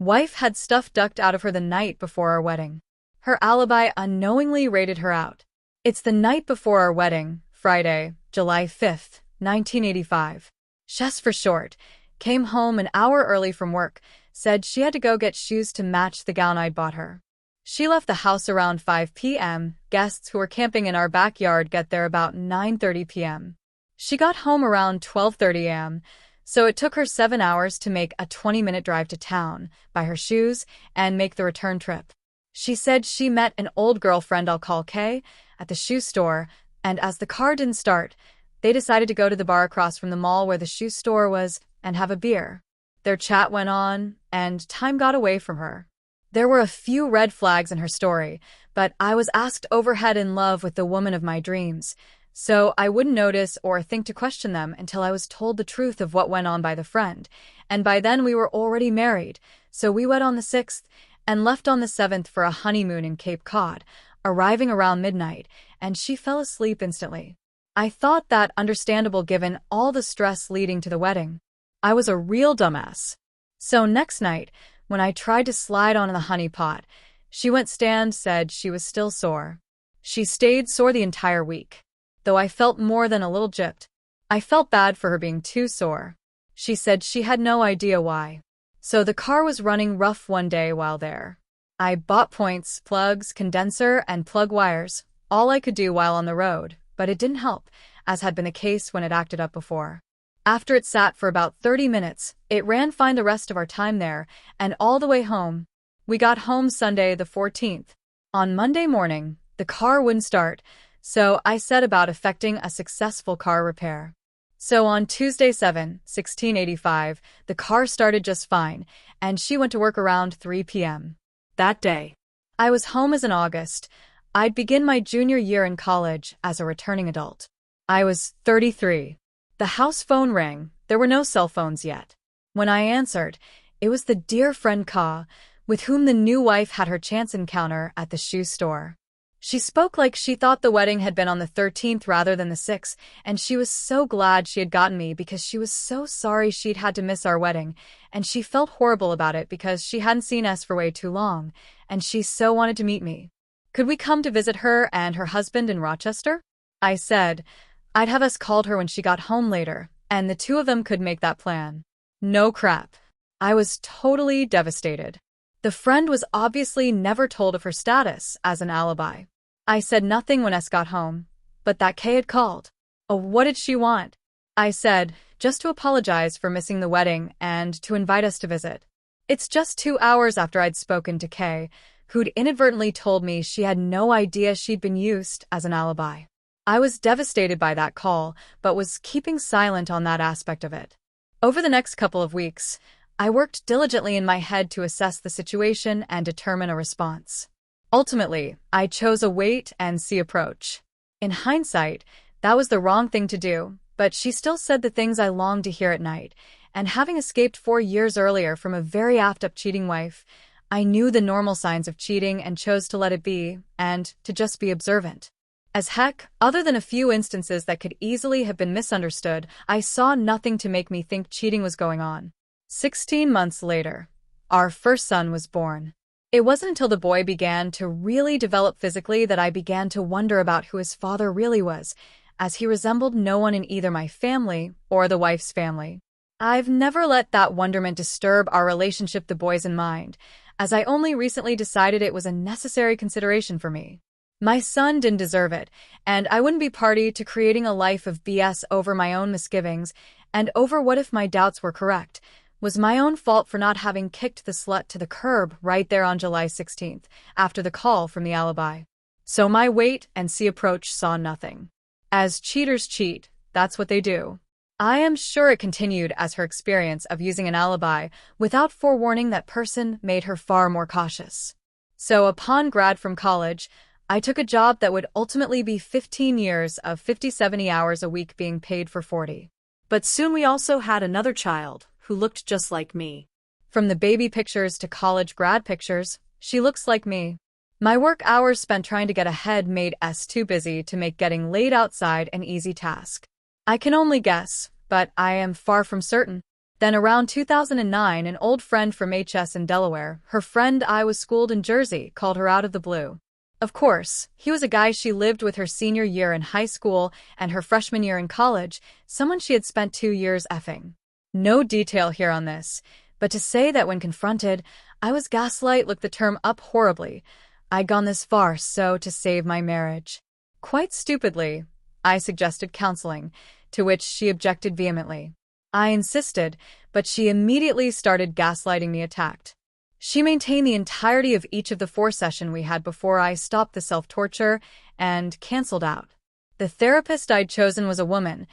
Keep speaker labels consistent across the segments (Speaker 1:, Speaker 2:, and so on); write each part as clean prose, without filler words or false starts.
Speaker 1: Wife had stuff ducked out of her the night before our wedding. Her alibi unknowingly rated her out. It's the night before our wedding, Friday, July 5th, 1985. Shess for short, came home an hour early from work, said she had to go get shoes to match the gown I'd bought her. She left the house around 5 p.m. Guests who were camping in our backyard get there about 9:30 p.m. She got home around 12:30 a.m., so it took her 7 hours to make a 20-minute drive to town, buy her shoes, and make the return trip. She said she met an old girlfriend I'll call Kay at the shoe store, and as the car didn't start, they decided to go to the bar across from the mall where the shoe store was and have a beer. Their chat went on, and time got away from her. There were a few red flags in her story, but I was asked overhead in love with the woman of my dreams, so I wouldn't notice or think to question them until I was told the truth of what went on by the friend, and by then we were already married, so we wed on the 6th and left on the 7th for a honeymoon in Cape Cod, arriving around midnight, and she fell asleep instantly. I thought that understandable given all the stress leading to the wedding. I was a real dumbass. So next night, when I tried to slide on the honey pot, she went stand, said she was still sore. She stayed sore the entire week, though I felt more than a little gypped. I felt bad for her being too sore. She said she had no idea why. So the car was running rough one day while there. I bought points, plugs, condenser, and plug wires, all I could do while on the road, but it didn't help, as had been the case when it acted up before. After it sat for about 30 minutes, it ran fine the rest of our time there, and all the way home. We got home Sunday the 14th. On Monday morning, the car wouldn't start, so I set about effecting a successful car repair. So on Tuesday 16/85, the car started just fine, and she went to work around 3 p.m. That day. I was home as in August. I'd begin my junior year in college as a returning adult. I was 33. The house phone rang. There were no cell phones yet. When I answered, it was the dear friend Ka, with whom the new wife had her chance encounter at the shoe store. She spoke like she thought the wedding had been on the 13th rather than the 6th, and she was so glad she had gotten me because she was so sorry she'd had to miss our wedding, and she felt horrible about it because she hadn't seen us for way too long, and she so wanted to meet me. Could we come to visit her and her husband in Rochester? I said I'd have us called her when she got home later, and the two of them could make that plan. No crap. I was totally devastated. The friend was obviously never told of her status as an alibi. I said nothing when S got home, but that Kay had called. Oh, what did she want? I said, just to apologize for missing the wedding and to invite us to visit. It's just 2 hours after I'd spoken to Kay, who'd inadvertently told me she had no idea she'd been used as an alibi. I was devastated by that call, but was keeping silent on that aspect of it. Over the next couple of weeks, I worked diligently in my head to assess the situation and determine a response. Ultimately, I chose a wait-and-see approach. In hindsight, that was the wrong thing to do, but she still said the things I longed to hear at night, and having escaped 4 years earlier from a very apt-up cheating wife, I knew the normal signs of cheating and chose to let it be, and to just be observant. As heck, other than a few instances that could easily have been misunderstood, I saw nothing to make me think cheating was going on. 16 months later, our first son was born. It wasn't until the boy began to really develop physically that I began to wonder about who his father really was, as he resembled no one in either my family or the wife's family. I've never let that wonderment disturb our relationship, the boys in mind, as I only recently decided it was a necessary consideration for me. My son didn't deserve it, and I wouldn't be party to creating a life of BS over my own misgivings, and over what if my doubts were correct, was my own fault for not having kicked the slut to the curb right there on July 16th, after the call from the alibi. So my wait-and-see approach saw nothing. As cheaters cheat, that's what they do. I am sure it continued as her experience of using an alibi without forewarning that person made her far more cautious. So upon grad from college, I took a job that would ultimately be 15 years of 50-70 hours a week being paid for 40. But soon we also had another child who looked just like me. From the baby pictures to college grad pictures, she looks like me. My work hours spent trying to get ahead made us too busy to make getting laid outside an easy task. I can only guess, but I am far from certain, Then around 2009, an old friend from HS in Delaware, her friend I was schooled in Jersey, called her out of the blue. Of course, he was a guy she lived with her senior year in high school and her freshman year in college, someone she had spent 2 years effing. No detail here on this, but to say that when confronted, I was gaslight looked the term up horribly. I'd gone this far so to save my marriage. Quite stupidly, I suggested counseling, to which she objected vehemently. I insisted, but she immediately started gaslighting me attacked. She maintained the entirety of each of the 4 sessions we had before I stopped the self-torture and canceled out. The therapist I'd chosen was a woman,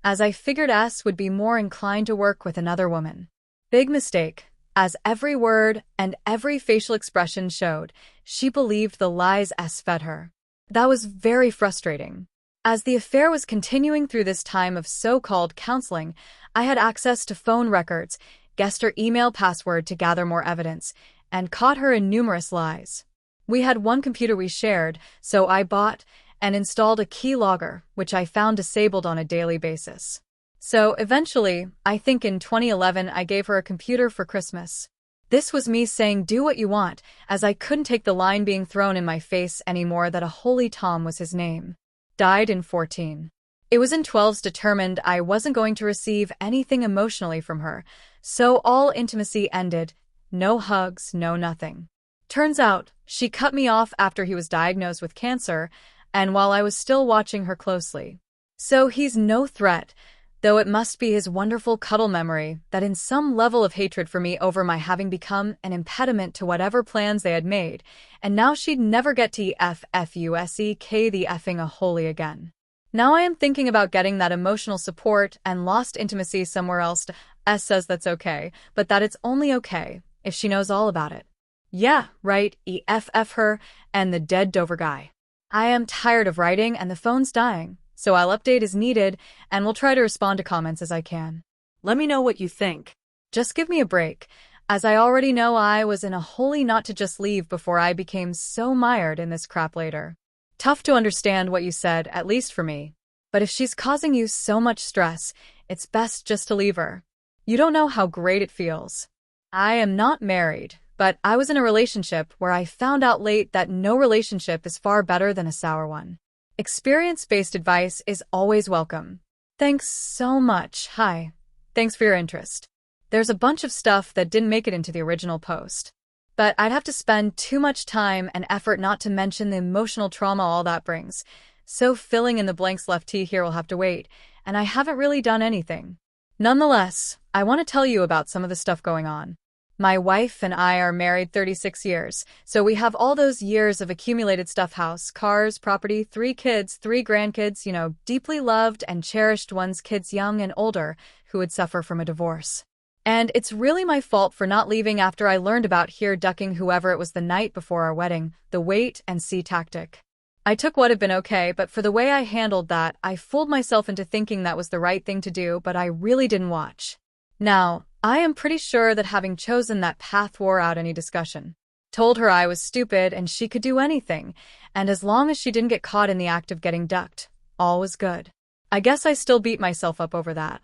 Speaker 1: as I figured S would be more inclined to work with another woman. Big mistake, as every word and every facial expression showed. She believed the lies S fed her. That was very frustrating. As the affair was continuing through this time of so-called counseling, I had access to phone records, guessed her email password to gather more evidence, and caught her in numerous lies. We had one computer we shared, so I bought and installed a keylogger, which I found disabled on a daily basis. So eventually, I think in 2011, I gave her a computer for Christmas. This was me saying do what you want, as I couldn't take the line being thrown in my face anymore that a holy Tom was his name. Died in 14. It was in 12s determined I wasn't going to receive anything emotionally from her, so all intimacy ended. No hugs, no nothing. Turns out, she cut me off after he was diagnosed with cancer, and while I was still watching her closely. So he's no threat, though it must be his wonderful cuddle memory that in some level of hatred for me over my having become an impediment to whatever plans they had made, and now she'd never get to FFUSEK the effing a holy again. Now I am thinking about getting that emotional support and lost intimacy somewhere else. S says that's okay, but that it's only okay if she knows all about it. Yeah, right, EFF her and the dead Dover guy. I am tired of writing and the phone's dying, so I'll update as needed and will try to respond to comments as I can. Let me know what you think. Just give me a break, as I already know I was in a holy not to just leave before I became so mired in this crap later. Tough to understand what you said, at least for me. But if she's causing you so much stress, it's best just to leave her. You don't know how great it feels. I am not married, but I was in a relationship where I found out late that no relationship is far better than a sour one. Experience-based advice is always welcome. Thanks so much. Hi. Thanks for your interest. There's a bunch of stuff that didn't make it into the original post. But I'd have to spend too much time and effort not to mention the emotional trauma all that brings. So filling in the blanks left here will have to wait, and I haven't really done anything. Nonetheless, I want to tell you about some of the stuff going on. My wife and I are married 36 years, so we have all those years of accumulated stuff: house, cars, property, 3 kids, 3 grandkids, deeply loved and cherished ones, kids young and older, who would suffer from a divorce. And it's really my fault for not leaving after I learned about here ducking whoever it was the night before our wedding, the wait and see tactic. I took what had been okay, but for the way I handled that, I fooled myself into thinking that was the right thing to do, but I really didn't watch. Now, I am pretty sure that having chosen that path wore out any discussion. Told her I was stupid and she could do anything, and as long as she didn't get caught in the act of getting ducked, all was good. I guess I still beat myself up over that.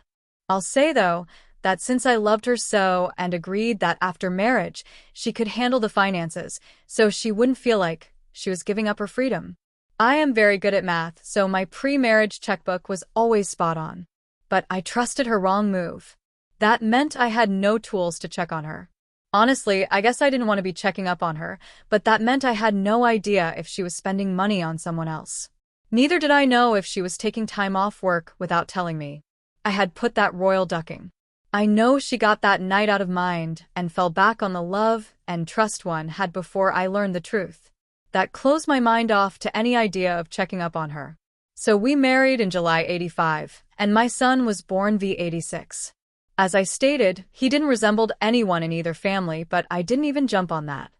Speaker 1: I'll say, though, that since I loved her so and agreed that after marriage she could handle the finances, so she wouldn't feel like she was giving up her freedom. I am very good at math, so my pre-marriage checkbook was always spot on. But I trusted her wrong move. That meant I had no tools to check on her. Honestly, I guess I didn't want to be checking up on her, but that meant I had no idea if she was spending money on someone else. Neither did I know if she was taking time off work without telling me. I had put that royal ducking. I know she got that night out of mind and fell back on the love and trust one had before I learned the truth. That closed my mind off to any idea of checking up on her. So we married in July '85, and my son was born '86. As I stated, he didn't resemble anyone in either family, but I didn't even jump on that.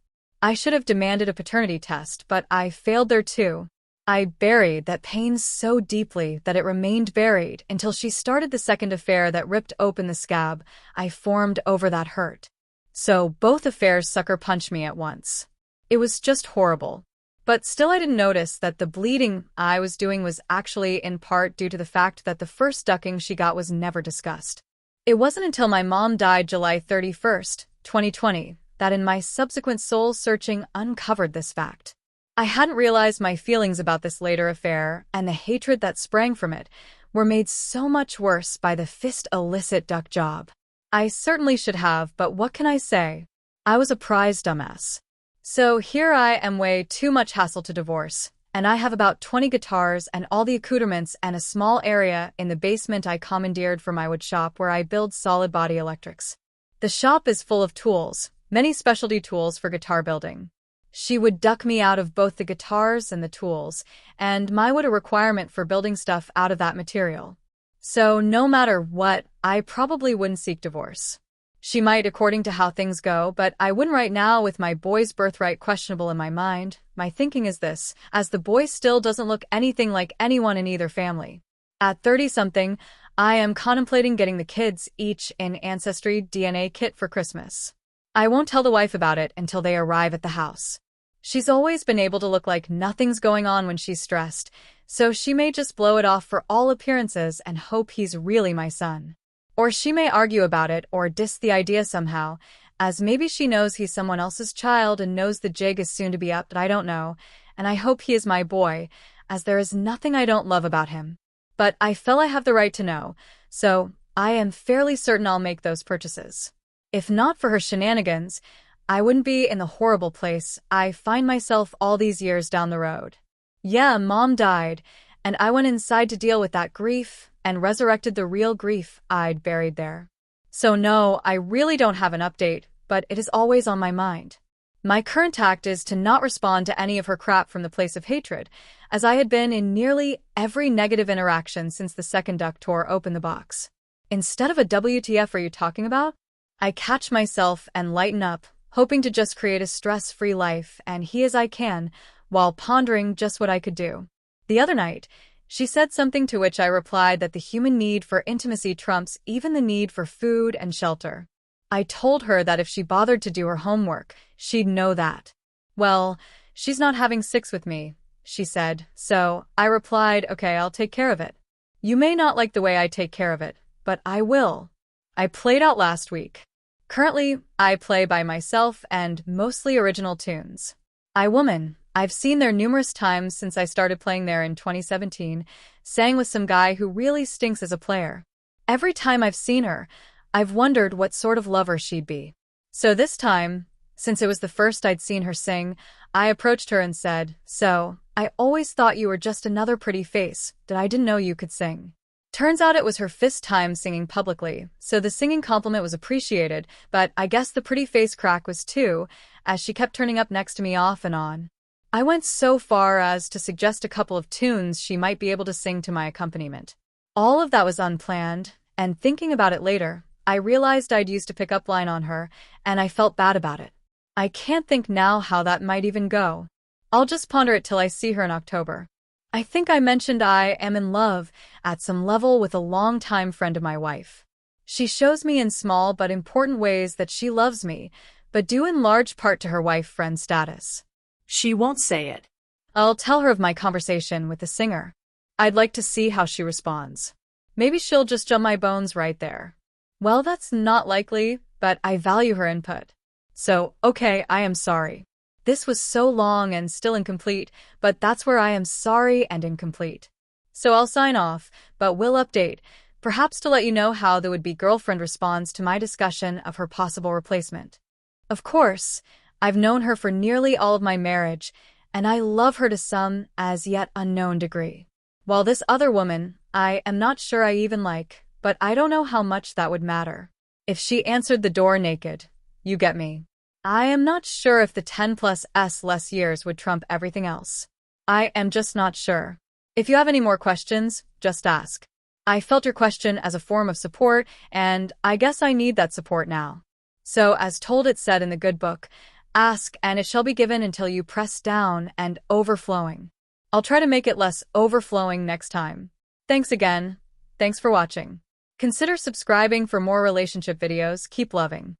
Speaker 1: I should have demanded a paternity test, but I failed there too. I buried that pain so deeply that it remained buried until she started the second affair that ripped open the scab I formed over that hurt. So both affairs sucker punched me at once. It was just horrible. But still I didn't notice that the bleeding I was doing was actually in part due to the fact that the first ducking she got was never discussed. It wasn't until my mom died July 31st, 2020, that in my subsequent soul-searching uncovered this fact. I hadn't realized my feelings about this later affair and the hatred that sprang from it were made so much worse by the fist-illicit duck job. I certainly should have, but what can I say? I was a prize dumbass. So here I am, way too much hassle to divorce, and I have about 20 guitars and all the accoutrements and a small area in the basement I commandeered for my wood shop where I build solid-body electrics. The shop is full of tools, many specialty tools for guitar building. She would duck me out of both the guitars and the tools, and my wood a requirement for building stuff out of that material. So no matter what, I probably wouldn't seek divorce. She might, according to how things go, but I wouldn't right now with my boy's birthright questionable in my mind. My thinking is this, as the boy still doesn't look anything like anyone in either family. At 30-something, I am contemplating getting the kids each an Ancestry DNA kit for Christmas. I won't tell the wife about it until they arrive at the house. She's always been able to look like nothing's going on when she's stressed, so she may just blow it off for all appearances and hope he's really my son. Or she may argue about it or diss the idea somehow, as maybe she knows he's someone else's child and knows the jig is soon to be up, but I don't know, and I hope he is my boy, as there is nothing I don't love about him. But I feel I have the right to know, so I am fairly certain I'll make those purchases. If not for her shenanigans, I wouldn't be in the horrible place I find myself all these years down the road. Yeah, Mom died, and I went inside to deal with that grief and resurrected the real grief I'd buried there. So no, I really don't have an update, but it is always on my mind. My current tact is to not respond to any of her crap from the place of hatred, as I had been in nearly every negative interaction since the second duck tore open the box. Instead of a WTF are you talking about? I catch myself and lighten up, hoping to just create a stress-free life and he as I can, while pondering just what I could do. The other night, she said something to which I replied that the human need for intimacy trumps even the need for food and shelter. I told her that if she bothered to do her homework, she'd know that. Well, she's not having sex with me, she said, so I replied, okay, I'll take care of it. You may not like the way I take care of it, but I will. I played out last week. Currently, I play by myself and mostly original tunes. I've seen there numerous times since I started playing there in 2017, sang with some guy who really stinks as a player. Every time I've seen her, I've wondered what sort of lover she'd be. So this time, since it was the first I'd seen her sing, I approached her and said, so, I always thought you were just another pretty face, that I didn't know you could sing. Turns out it was her first time singing publicly, so the singing compliment was appreciated, but I guess the pretty face crack was too, as she kept turning up next to me off and on. I went so far as to suggest a couple of tunes she might be able to sing to my accompaniment. All of that was unplanned, and thinking about it later, I realized I'd used a pickup line on her, and I felt bad about it. I can't think now how that might even go. I'll just ponder it till I see her in October. I think I mentioned I am in love, at some level, with a longtime friend of my wife. She shows me in small but important ways that she loves me, but due in large part to her wife-friend status.
Speaker 2: She won't say it.
Speaker 1: I'll tell her of my conversation with the singer. I'd like to see how she responds. Maybe she'll just jump my bones right there. Well, that's not likely, but I value her input. So, okay, I am sorry. This was so long and still incomplete, but that's where I am sorry and incomplete. So I'll sign off, but will update, perhaps to let you know how the would-be girlfriend responds to my discussion of her possible replacement. Of course, I've known her for nearly all of my marriage, and I love her to some as yet unknown degree. While this other woman, I am not sure I even like, but I don't know how much that would matter. If she answered the door naked, you get me. I am not sure if the 10 plus less years would trump everything else. I am just not sure. If you have any more questions, just ask. I felt your question as a form of support, and I guess I need that support now. So, as told it said in the good book, ask and it shall be given until you press down and overflowing. I'll try to make it less overflowing next time. Thanks again. Thanks for watching. Consider subscribing for more relationship videos. Keep loving.